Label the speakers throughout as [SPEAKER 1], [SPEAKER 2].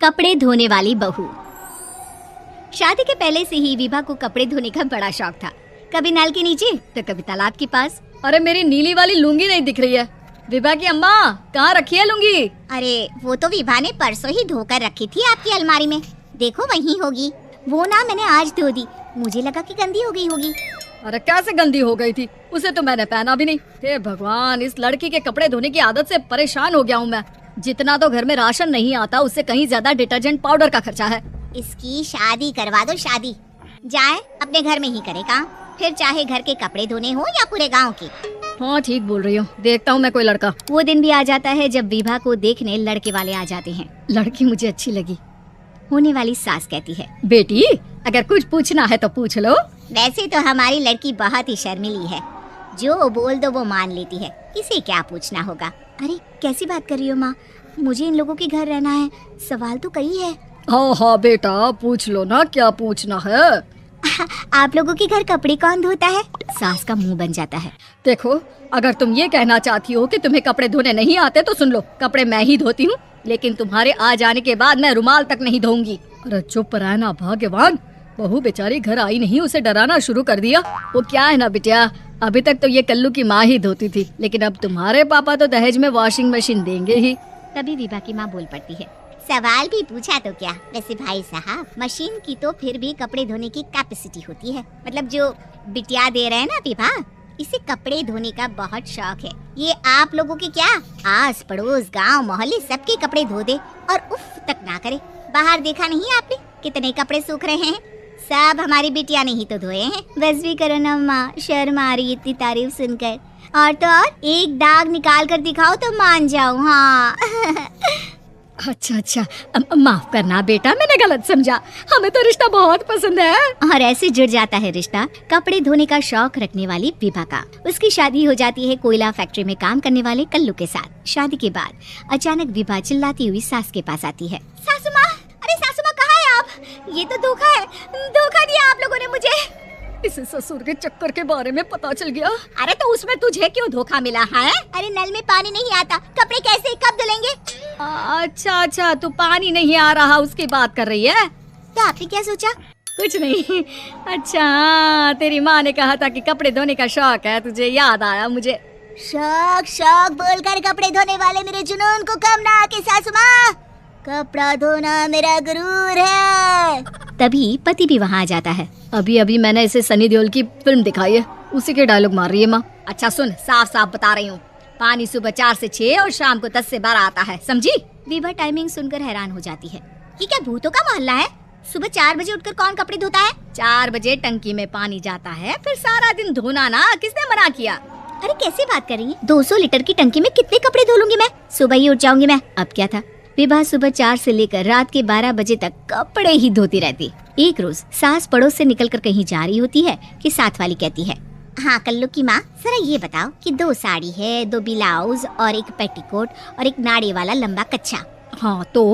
[SPEAKER 1] कपड़े धोने वाली बहू। शादी के पहले से ही विभा को कपड़े धोने का बड़ा शौक था। कभी नल के नीचे तो कभी तालाब के पास।
[SPEAKER 2] अरे मेरी नीली वाली लुंगी नहीं दिख रही है। विभा की अम्मा कहाँ रखी है लुंगी?
[SPEAKER 1] अरे वो तो विभा ने परसों ही धोकर रखी थी आपकी अलमारी में। देखो वहीं होगी। वो ना मैंने आज धो दी, मुझे लगा कि गंदी हो गई होगी।
[SPEAKER 2] अरे कैसे गंदी हो गई थी? उसे तो मैंने पहना भी नहीं। हे भगवान, इस लड़की के कपड़े धोने की आदत से परेशान हो गया हूँ मैं। जितना तो घर में राशन नहीं आता उससे कहीं ज्यादा डिटर्जेंट पाउडर का खर्चा है।
[SPEAKER 1] इसकी शादी करवा दो, शादी जाए अपने घर में ही करे काम, फिर चाहे घर के कपड़े धोने हो या पूरे गांव के।
[SPEAKER 2] हाँ ठीक बोल रही हो, देखता हूँ मैं कोई लड़का।
[SPEAKER 1] वो दिन भी आ जाता है जब विभा को देखने लड़के वाले आ जाते हैं।
[SPEAKER 2] लड़की मुझे अच्छी लगी।
[SPEAKER 1] होने वाली सास कहती है,
[SPEAKER 2] बेटी अगर कुछ पूछना है तो पूछ लो।
[SPEAKER 1] वैसे तो हमारी लड़की बहुत ही शर्मीली है, जो बोल दो वो मान लेती है, इसे क्या पूछना होगा। अरे कैसी बात कर रही हो माँ, मुझे इन लोगों के घर रहना है, सवाल तो कई है।
[SPEAKER 2] हाँ हाँ बेटा पूछ लो ना, क्या पूछना है।
[SPEAKER 1] आप लोगों के घर कपड़े कौन धोता है? सास का मुंह बन जाता है।
[SPEAKER 2] देखो अगर तुम ये कहना चाहती हो कि तुम्हें कपड़े धोने नहीं आते तो सुन लो, कपड़े मैं ही धोती हूँ, लेकिन तुम्हारे आ जाने के बाद मैं रुमाल तक नहीं धोऊंगी। अरे चुप रहना भाग्यवान, बहू बेचारी घर आई नहीं, उसे डराना शुरू कर दिया। वो क्या है ना बिटिया, अभी तक तो ये कल्लू की माँ ही धोती थी, लेकिन अब तुम्हारे पापा तो दहेज में वॉशिंग मशीन देंगे ही।
[SPEAKER 1] तभी विभा की माँ बोल पड़ती है, सवाल भी पूछा तो क्या। वैसे भाई साहब, मशीन की तो फिर भी कपड़े धोने की कैपेसिटी होती है। मतलब जो बिटिया दे रहे हैं ना विभा, इसे कपड़े धोने का बहुत शौक है। ये आप लोगों के क्या, आस पड़ोस गांव मोहल्ले सबके कपड़े धो दे और उफ तक ना करे। बाहर देखा नहीं आपने कितने कपड़े सूख रहे हैं? सब हमारी बिटिया ने ही तो धोए हैं। बस भी करो ना माँ, शर्म आ रही इतनी तारीफ सुनकर। और तो और एक दाग निकाल कर दिखाओ तो मान जाऊँ। हाँ
[SPEAKER 2] अच्छा माफ करना बेटा, मैंने गलत समझा। हमें तो रिश्ता बहुत पसंद है।
[SPEAKER 1] और ऐसे जुड़ जाता है रिश्ता कपड़े धोने का शौक रखने वाली विभा का। उसकी शादी हो जाती है कोयला फैक्ट्री में काम करने वाले कल्लू के साथ। शादी के बाद अचानक विभा चिल्लाती हुई सास के पास आती है, सासू माँ, अरे सासू माँ कहाँ है आप? ये तो धोखा है, धोखा दिया आप लोगों ने मुझे।
[SPEAKER 2] इसे ससुर के चक्कर के बारे में पता चल गया।
[SPEAKER 1] अरे तो उसमें तुझे क्यों धोखा मिला है? अरे नल में पानी नहीं आता, कपड़े कैसे कब धुलेंगे?
[SPEAKER 2] अच्छा तू पानी नहीं आ रहा उसकी बात कर रही है?
[SPEAKER 1] तो आपने क्या सोचा?
[SPEAKER 2] कुछ नहीं। अच्छा तेरी माँ ने कहा था कि कपड़े धोने का शौक है तुझे, याद आया मुझे।
[SPEAKER 1] शौक बोलकर कपड़े धोने वाले मेरे जुनून को कम ना आके सासू माँ, कपड़ा धोना मेरा गुरूर है। तभी पति भी वहाँ आ जाता है।
[SPEAKER 2] अभी मैंने इसे सनी देओल की फिल्म दिखाई है, उसी के डायलॉग मार रही है माँ।
[SPEAKER 1] अच्छा सुन, साफ साफ बता रही हूँ, पानी सुबह 4 से 6 और शाम को 10 से 12 आता है, समझी? विभा टाइमिंग सुनकर हैरान हो जाती है। ये क्या भूतों का मोहल्ला है? सुबह 4 बजे उठकर कौन कपड़े धोता है? 4 बजे टंकी में पानी जाता है, फिर सारा दिन धोना ना, किसने मना किया? अरे कैसी बात कर रही है? 200 लीटर की टंकी में कितने कपड़े धो लूंगी मैं? सुबह ही उठ जाऊंगी मैं। अब क्या था, विभा सुबह 4 से लेकर रात के 12 बजे तक कपड़े ही धोती रहती। एक रोज सास पड़ोस से निकलकर कहीं जा रही होती है कि साथ वाली कहती है, हाँ कल्लू की माँ, जरा ये बताओ कि 2 साड़ी है, 2 ब्लाउज और एक पेटीकोट और एक नाड़ी वाला लंबा कच्छा।
[SPEAKER 2] हाँ तो?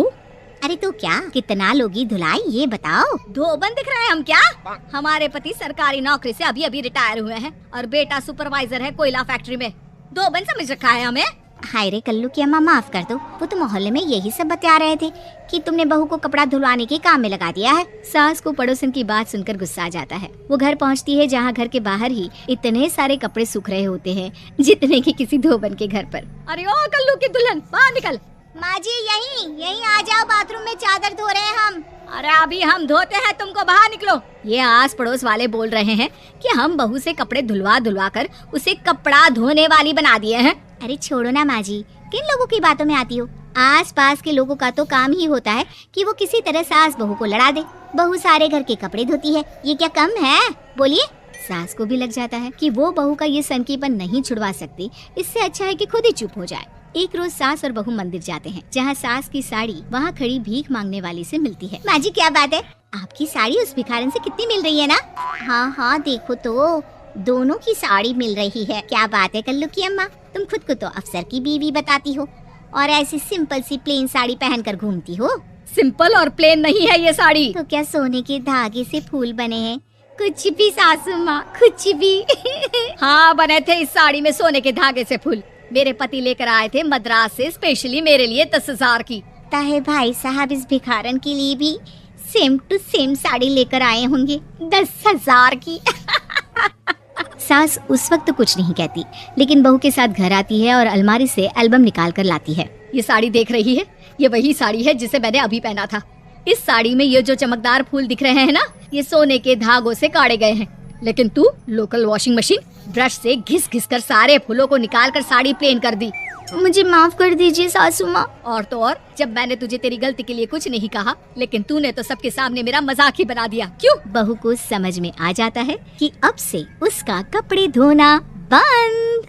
[SPEAKER 1] अरे तो क्या, कितना लोगी धुलाई ये बताओ। धोबन दिख रहे हैं हम क्या? हमारे पति सरकारी नौकरी से अभी रिटायर हुए हैं और बेटा सुपरवाइजर है कोयला फैक्ट्री में। धोबन समझ रखा है हमें? हाय रे कल्लू की अम्मा, माफ कर दो, वो तो मोहल्ले में यही सब बता रहे थे कि तुमने बहू को कपड़ा धुलवाने के काम में लगा दिया है। सास को पड़ोसन की बात सुनकर गुस्सा आ जाता है। वो घर पहुंचती है जहां घर के बाहर ही इतने सारे कपड़े सूख रहे होते हैं जितने कि किसी धोबन के घर पर।
[SPEAKER 2] अरे ओ कल्लू की दुल्हन, बाहर निकल।
[SPEAKER 1] माँ जी यहीं आ जाओ, बाथरूम में चादर धो रहे हैं हम।
[SPEAKER 2] अरे अभी हम धोते हैं, तुमको बाहर निकलो।
[SPEAKER 1] ये आस पड़ोस वाले बोल रहे हैं कि हम बहू से कपड़े धुलवा कर उसे कपड़ा धोने वाली बना दिए हैं। अरे छोड़ो ना माँ जी, किन लोगों की बातों में आती हो? आस पास के लोगों का तो काम ही होता है कि वो किसी तरह सास बहू को लड़ा दे। बहू सारे घर के कपड़े धोती है, ये क्या कम है? बोलिए। सास को भी लग जाता है कि वो बहू का ये सनकीपन नहीं छुड़वा सकती, इससे अच्छा है कि खुद ही चुप हो जाए। एक रोज सास और बहू मंदिर जाते हैं, जहाँ सास की साड़ी वहाँ खड़ी भीख मांगने वाली से मिलती है। माँ जी क्या बात है, आपकी साड़ी उस भिखारन से कितनी मिल रही है ना? हाँ देखो तो दोनों की साड़ी मिल रही है। क्या बात है कल्लू की अम्मा, तुम खुद को तो अफसर की बीवी बताती हो और ऐसी सिंपल सी प्लेन साड़ी पहनकर घूमती हो।
[SPEAKER 2] सिंपल और प्लेन नहीं है ये साड़ी।
[SPEAKER 1] तो क्या सोने के धागे से फूल बने हैं? कुछ भी सासू माँ, कुछ भी।
[SPEAKER 2] हाँ बने थे इस साड़ी में सोने के धागे से फूल। मेरे पति लेकर आए थे मद्रास से स्पेशली मेरे लिए 10,000 की।
[SPEAKER 1] लगता है भाई साहब इस भिखारन के लिए भी सेम टू सेम साड़ी लेकर आए होंगे 10,000 की। सास उस वक्त कुछ नहीं कहती, लेकिन बहू के साथ घर आती है और अलमारी से एल्बम निकाल कर लाती है।
[SPEAKER 2] ये साड़ी देख रही है, ये वही साड़ी है जिसे मैंने अभी पहना था। इस साड़ी में ये जो चमकदार फूल दिख रहे हैं ना, ये सोने के धागों से काटे गए हैं। लेकिन तू लोकल वॉशिंग मशीन ब्रश से घिस घिस कर सारे फूलों को निकाल कर साड़ी प्लेन कर दी।
[SPEAKER 1] मुझे माफ कर दीजिए सासू माँ।
[SPEAKER 2] और तो और, जब मैंने तुझे तेरी गलती के लिए कुछ नहीं कहा, लेकिन तूने तो सबके सामने मेरा मजाक ही बना दिया। क्यों?
[SPEAKER 1] बहू को समझ में आ जाता है कि अब से उसका कपड़े धोना बंद।